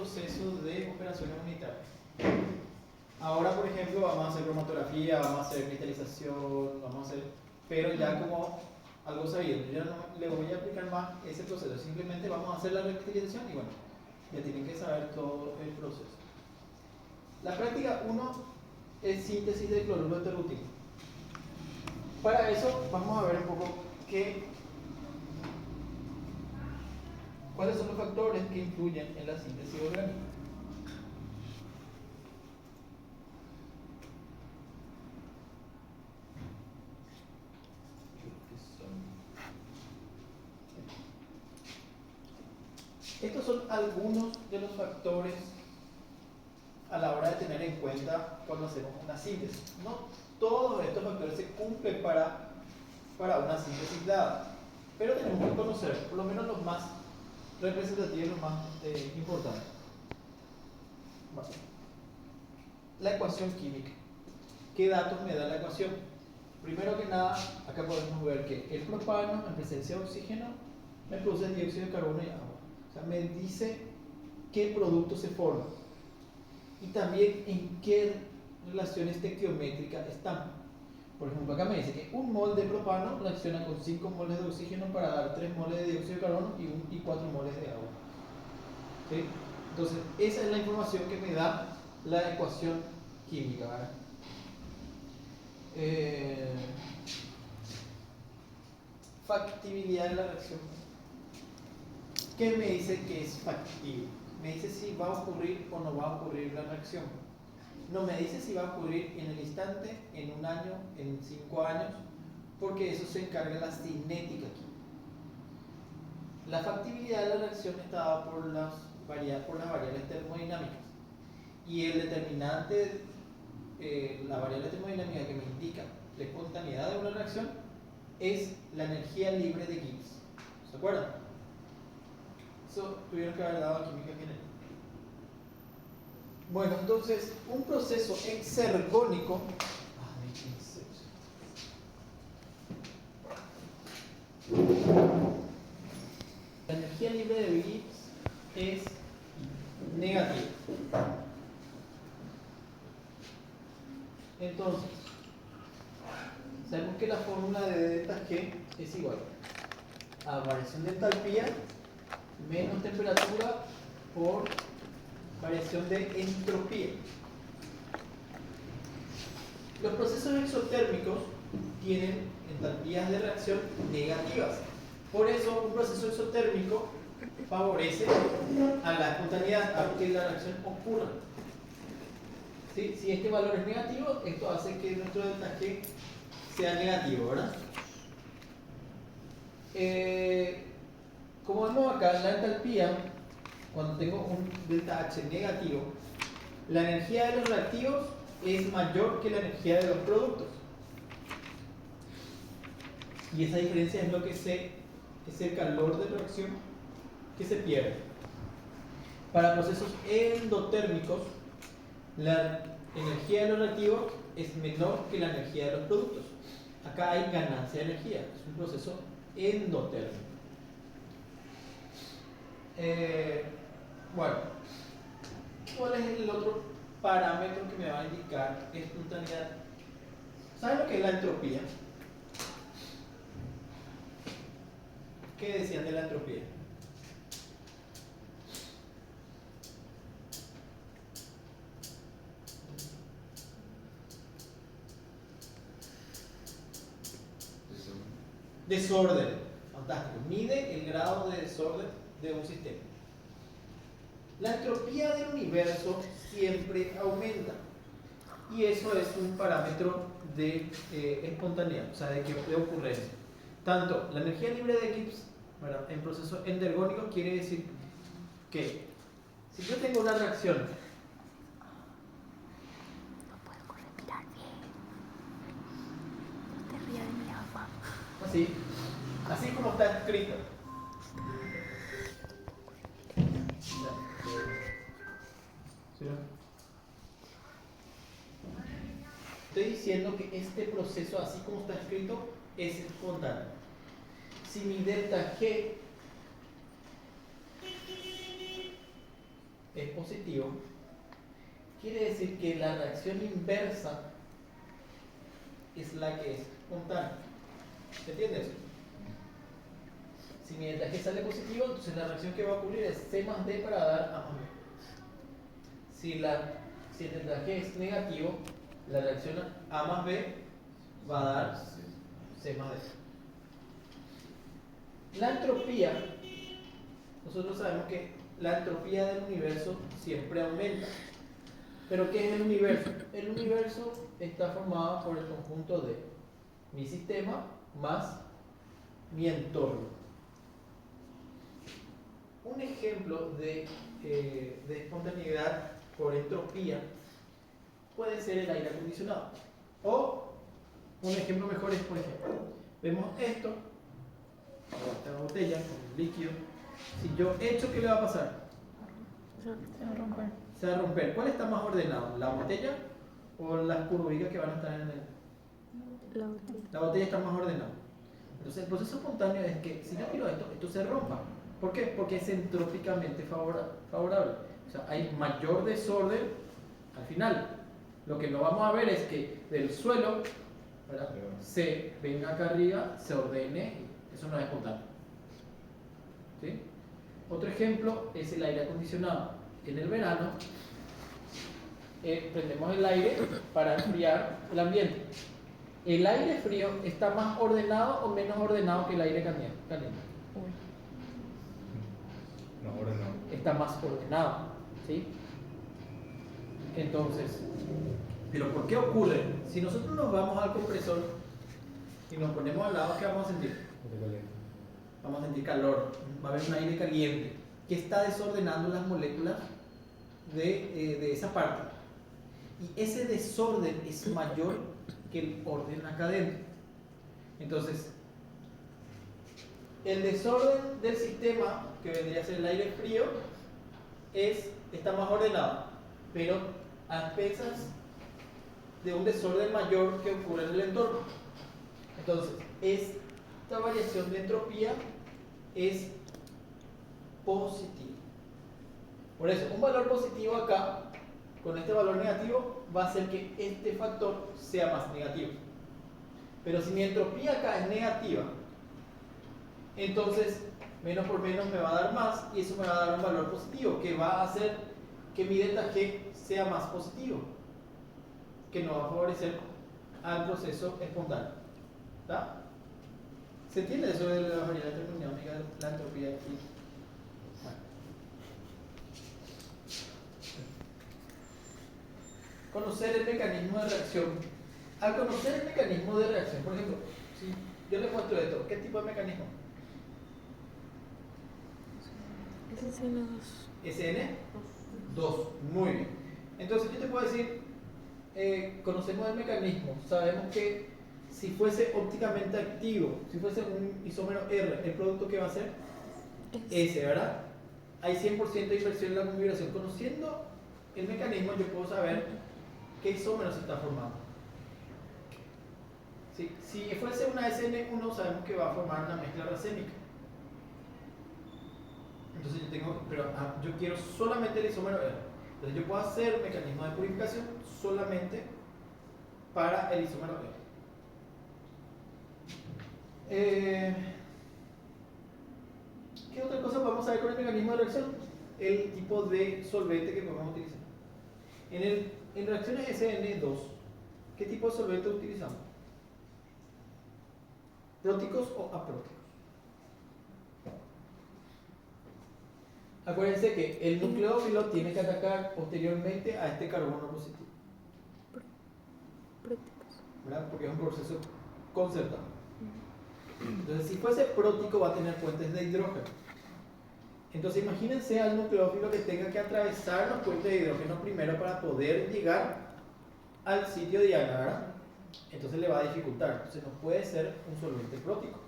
proceso de operaciones unitarias. Ahora, por ejemplo, vamos a hacer cromatografía, vamos a hacer cristalización, vamos a hacer, pero ya como algo sabido. Yo no le voy a aplicar más ese proceso, simplemente vamos a hacer la cristalización y bueno, ya tienen que saber todo el proceso. La práctica 1 es síntesis de cloruro de terrutil. Para eso vamos a ver un poco cuáles son los factores que influyen en la síntesis orgánica. Estos son algunos de los factores a la hora de tener en cuenta cuando hacemos una síntesis. No todos estos factores se cumplen para una síntesis dada, pero tenemos que conocer por lo menos los más representativos, los más importantes. Bueno, la ecuación química. ¿Qué datos me da la ecuación? Primero que nada, acá podemos ver que el propano en presencia de oxígeno me produce dióxido de carbono y agua. O sea, me dice qué producto se forma y también en qué relaciones estequiométricas están. Por ejemplo, acá me dice que un mol de propano reacciona con 5 moles de oxígeno para dar 3 moles de dióxido de carbono y 4 moles de agua. ¿Sí? Entonces, esa es la información que me da la ecuación química, ¿verdad? Factibilidad de la reacción. ¿Qué me dice que es factible? Me dice si va a ocurrir o no va a ocurrir la reacción. No me dice si va a ocurrir en el instante, en un año, en 5 años, porque eso se encarga la cinética química. La factibilidad de la reacción está dada por las variables termodinámicas. Y el determinante, la variable termodinámica que me indica la espontaneidad de una reacción, es la energía libre de Gibbs. ¿Se acuerdan? Eso tuvieron que haber dado en química general. Bueno, entonces, un proceso exergónico. La energía libre de Gibbs es negativa. Entonces, sabemos que la fórmula de delta G es igual a variación de entalpía menos temperatura por variación de entropía. Los procesos exotérmicos tienen entalpías de reacción negativas. Por eso, un proceso exotérmico favorece a la espontaneidad, a que la reacción ocurra. ¿Sí? Si este valor es negativo, esto hace que nuestro delta G sea negativo, ¿verdad? Como vemos acá, la entalpía, cuando tengo un delta H negativo, la energía de los reactivos es mayor que la energía de los productos. Y esa diferencia es lo que es el calor de reacción que se pierde. Para procesos endotérmicos, la energía de los reactivos es menor que la energía de los productos. Acá hay ganancia de energía, es un proceso endotérmico. Bueno, ¿cuál es el otro parámetro que me va a indicar espontaneidad? ¿Saben lo que es la entropía? ¿Qué decían de la entropía? Desorden. Fantástico. Mide el grado de desorden de un sistema. La entropía del universo siempre aumenta. Y eso es un parámetro de espontaneidad, o sea, de ocurrencia. Tanto la energía libre de Gibbs, ¿verdad?, en procesos endergónicos quiere decir que si yo tengo una reacción. No puedo respirar bien. No te rías de mi agua. Así como está escrito. ¿Sí? Estoy diciendo que este proceso, así como está escrito, es espontáneo. Si mi delta G es positivo, quiere decir que la reacción inversa es la que es espontánea. ¿Se entiende eso? Si mientras que sale positivo, entonces la reacción que va a ocurrir es C más D para dar A más B. Si mientras que es negativo, la reacción A más B va a dar C más D. La entropía, nosotros sabemos que la entropía del universo siempre aumenta. ¿Pero qué es el universo? El universo está formado por el conjunto de mi sistema más mi entorno. Un ejemplo de espontaneidad por entropía puede ser el aire acondicionado. O un ejemplo mejor es, por ejemplo, vemos esto, esta botella con líquido. Si yo echo, ¿qué le va a pasar? Se va a romper. Se va a romper. ¿Cuál está más ordenado? ¿La botella o las curvicas que van a estar en el? La botella. La botella está más ordenada. Entonces el proceso espontáneo es que si yo quiero esto se rompa. ¿Por qué? Porque es entrópicamente favorable. O sea, hay mayor desorden al final. Lo que no vamos a ver es que del suelo, ¿verdad?, se venga acá arriba, se ordene. Eso no es espontáneo. ¿Sí? Otro ejemplo es el aire acondicionado. En el verano prendemos el aire para enfriar el ambiente. ¿El aire frío está más ordenado o menos ordenado que el aire caliente? Uy. No, ahora no. Está más ordenado, ¿sí? Entonces, ¿pero por qué ocurre? Si nosotros nos vamos al compresor y nos ponemos al lado, ¿qué vamos a sentir? Vamos a sentir calor, va a haber un aire caliente que está desordenando las moléculas de esa parte. Y ese desorden es mayor que el orden acá adentro. Entonces, el desorden del sistema, que vendría a ser el aire frío, está más ordenado, pero a expensas de un desorden mayor que ocurre en el entorno. Entonces, esta variación de entropía es positiva. Por eso, un valor positivo acá, con este valor negativo, va a hacer que este factor sea más negativo. Pero si mi entropía acá es negativa, entonces menos por menos me va a dar más, y eso me va a dar un valor positivo, que va a hacer que mi delta G sea más positivo, que nos va a favorecer al proceso espontáneo. ¿Está? ¿Se entiende eso de la variedad termodinámica de la entropía aquí? Bueno. Conocer el mecanismo de reacción. Al conocer el mecanismo de reacción, por ejemplo, si yo les muestro esto, ¿qué tipo de mecanismo? SN2. SN2. Muy bien. Entonces yo te puedo decir, conocemos el mecanismo, sabemos que si fuese ópticamente activo, si fuese un isómero R, ¿el producto qué va a ser? S, ¿verdad? Hay 100% de inversión en la configuración. Conociendo el mecanismo, yo puedo saber qué isómero se está formando. Si fuese una SN1, sabemos que va a formar una mezcla racémica. Entonces yo quiero solamente el isómero R. Entonces yo puedo hacer mecanismo de purificación solamente para el isómero R. ¿Qué otra cosa podemos saber con el mecanismo de reacción? El tipo de solvente que podemos utilizar. En reacciones SN2, ¿qué tipo de solvente utilizamos? ¿Próticos o apróticos? Acuérdense que el nucleófilo tiene que atacar posteriormente a este carbono positivo, Prácticos. ¿verdad? Porque es un proceso concertado. Entonces, si fuese prótico, va a tener puentes de hidrógeno. Entonces, imagínense al nucleófilo que tenga que atravesar los puentes de hidrógeno primero para poder llegar al sitio de diana, ¿verdad? Entonces le va a dificultar. Entonces, no puede ser un solvente prótico.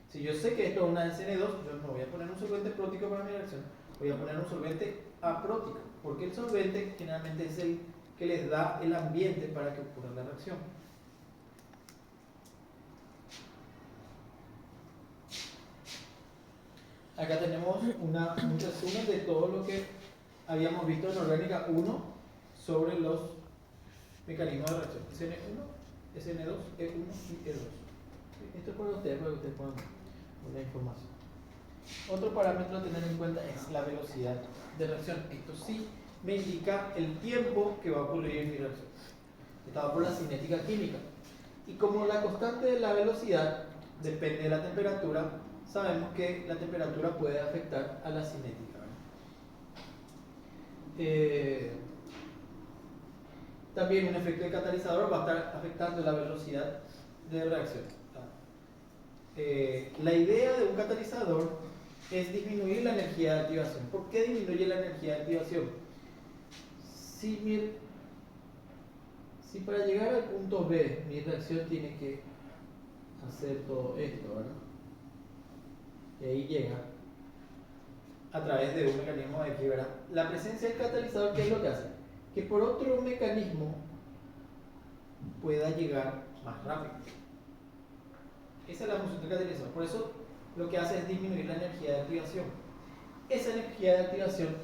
Si yo sé que esto es una SN2, yo no voy a poner un solvente prótico para mi reacción, voy a poner un solvente aprótico, porque el solvente generalmente es el que les da el ambiente para que ocurra la reacción. Acá tenemos un resumen de todo lo que habíamos visto en orgánica 1 sobre los mecanismos de reacción. SN1, SN2, E1 y E2. Esto es para ustedes puedan ver la información. Otro parámetro a tener en cuenta es la velocidad de reacción. Esto sí me indica el tiempo que va a ocurrir en mi reacción. Estaba por la cinética química. Y como la constante de la velocidad depende de la temperatura, sabemos que la temperatura puede afectar a la cinética. También un efecto de catalizador va a estar afectando la velocidad de reacción. La idea de un catalizador es disminuir la energía de activación. ¿Por qué disminuye la energía de activación? Si para llegar al punto B mi reacción tiene que hacer todo esto, ¿verdad? Y ahí llega a través de un mecanismo de quiebra. La presencia del catalizador, ¿qué es lo que hace? Que por otro mecanismo pueda llegar más rápido. Esa es la función del catalizador. Por eso lo que hace es disminuir la energía de activación. Esa energía de activación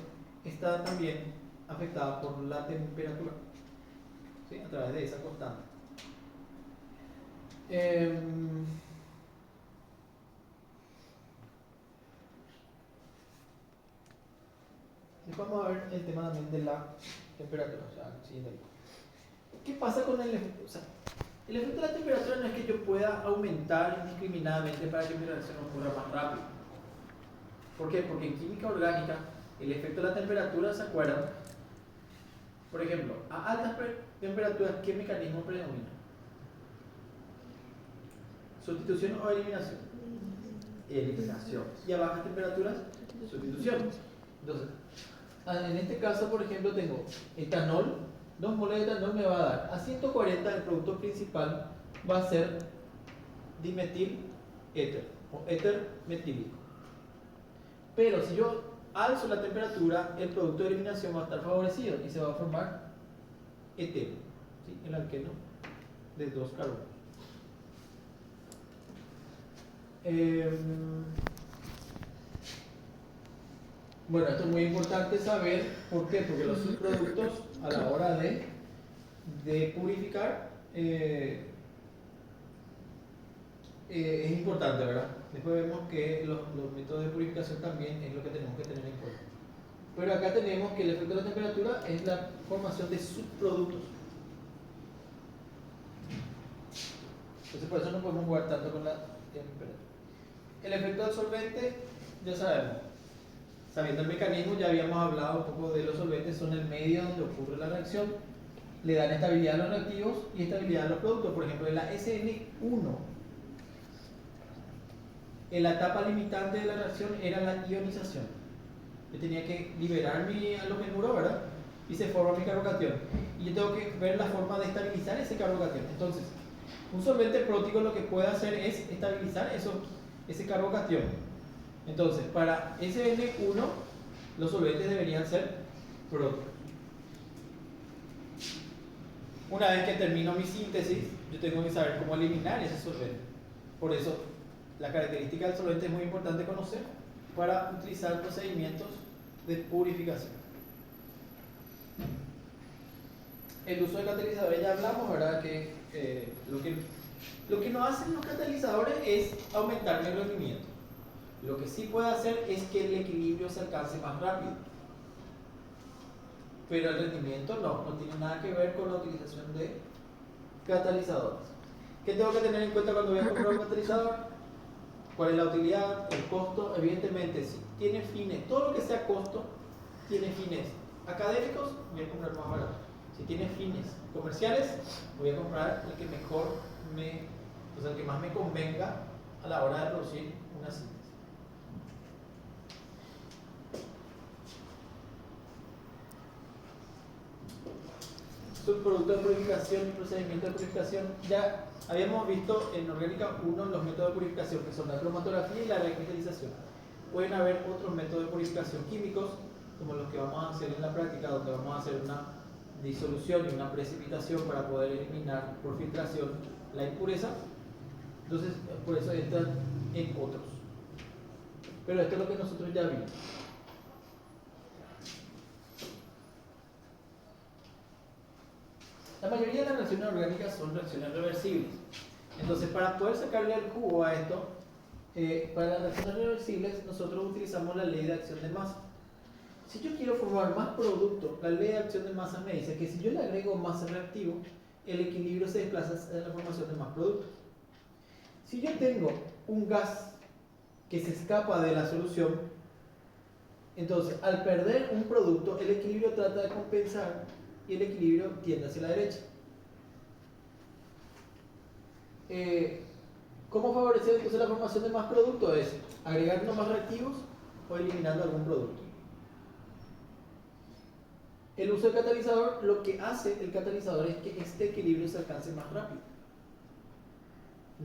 está también afectada por la temperatura, ¿sí? A través de esa constante. Después vamos a ver el tema también de la temperatura. O sea, siguiente. ¿Qué pasa con el efecto? O sea, el efecto de la temperatura no es que yo pueda aumentar indiscriminadamente para que mi reacción ocurra más rápido. ¿Por qué? Porque en química orgánica el efecto de la temperatura, ¿se acuerdan? Por ejemplo, a altas temperaturas, ¿qué mecanismo predomina? ¿Sustitución o eliminación? Eliminación. ¿Y a bajas temperaturas? Sustitución. Entonces, en este caso, por ejemplo, tengo etanol. 2 moles de etanol me va a dar a 140, el producto principal va a ser dimetil éter o éter metílico. Pero si yo alzo la temperatura, el producto de eliminación va a estar favorecido y se va a formar eteno, ¿sí? El alqueno de 2 carbonos. Bueno, esto es muy importante saber. ¿Por qué? Porque los subproductos a la hora de purificar es importante, ¿verdad? Después vemos que los métodos de purificación también es lo que tenemos que tener en cuenta. Pero acá tenemos que el efecto de la temperatura es la formación de subproductos. Entonces por eso no podemos jugar tanto con la temperatura. El efecto del solvente, ya sabemos. Sabiendo el mecanismo, ya habíamos hablado un poco de los solventes, son el medio donde ocurre la reacción, le dan estabilidad a los reactivos y estabilidad a los productos. Por ejemplo, en la SN1, en la etapa limitante de la reacción era la ionización. Yo tenía que liberar mi halogenuro, ¿verdad? Y se forma mi carbocatión. Y yo tengo que ver la forma de estabilizar ese carbocatión. Entonces, un solvente prótico lo que puede hacer es estabilizar ese carbocatión. Entonces, para SN1, los solventes deberían ser próticos. Una vez que termino mi síntesis, yo tengo que saber cómo eliminar ese solvente. Por eso, la característica del solvente es muy importante conocer para utilizar procedimientos de purificación. El uso de catalizadores ya hablamos, ¿verdad? Que lo que no hacen los catalizadores es aumentar mi rendimiento. Lo que sí puede hacer es que el equilibrio se alcance más rápido. Pero el rendimiento no tiene nada que ver con la utilización de catalizadores. ¿Qué tengo que tener en cuenta cuando voy a comprar un catalizador? ¿Cuál es la utilidad? El costo. Evidentemente, si tiene fines, todo lo que sea costo, tiene fines académicos, voy a comprar más barato. Si tiene fines comerciales, voy a comprar el que mejor el que más me convenga a la hora de producir una síntesis. Subproducto de purificación y procedimiento de purificación. Ya habíamos visto en orgánica 1 los métodos de purificación, que son la cromatografía y la recristalización. Pueden haber otros métodos de purificación químicos, como los que vamos a hacer en la práctica, donde vamos a hacer una disolución y una precipitación para poder eliminar por filtración la impureza. Entonces, por eso están en otros. Pero esto es lo que nosotros ya vimos. La mayoría de las reacciones orgánicas son reacciones reversibles. Entonces, para poder sacarle el jugo a esto, para las reacciones reversibles, nosotros utilizamos la ley de acción de masa. Si yo quiero formar más producto, la ley de acción de masa me dice que si yo le agrego más reactivo, el equilibrio se desplaza hacia la formación de más producto. Si yo tengo un gas que se escapa de la solución, entonces al perder un producto, el equilibrio trata de compensar y el equilibrio tiende hacia la derecha. ¿Cómo favorecer entonces la formación de más productos? Es agregando más reactivos o eliminando algún producto. El uso del catalizador, lo que hace el catalizador es que este equilibrio se alcance más rápido.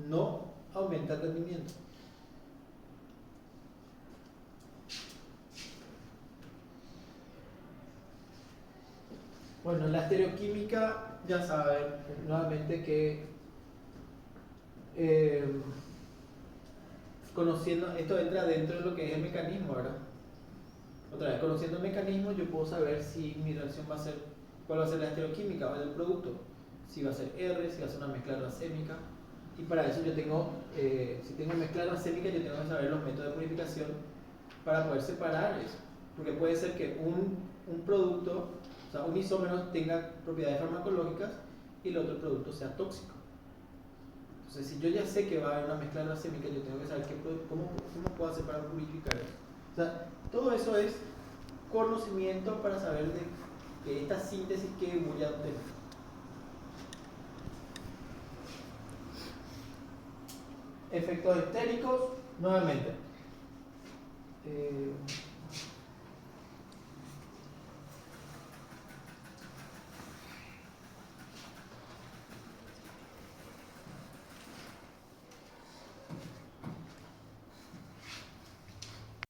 No aumenta el rendimiento. Bueno, la estereoquímica, ya saben, nuevamente que conociendo, esto entra dentro de lo que es el mecanismo, ¿verdad? Otra vez, conociendo el mecanismo, yo puedo saber si mi reacción va a ser, cuál va a ser la estereoquímica o el producto, si va a ser R, si va a ser una mezcla racémica, y para eso yo tengo, si tengo mezcla racémica, yo tengo que saber los métodos de purificación para poder separar eso, porque puede ser que un producto, o sea, un isómero tenga propiedades farmacológicas y el otro producto sea tóxico. Entonces, si yo ya sé que va a haber una mezcla racémica, yo tengo que saber cómo puedo hacer para purificar eso. O sea, todo eso es conocimiento para saber de esta síntesis que voy a obtener. Efectos estéricos, nuevamente.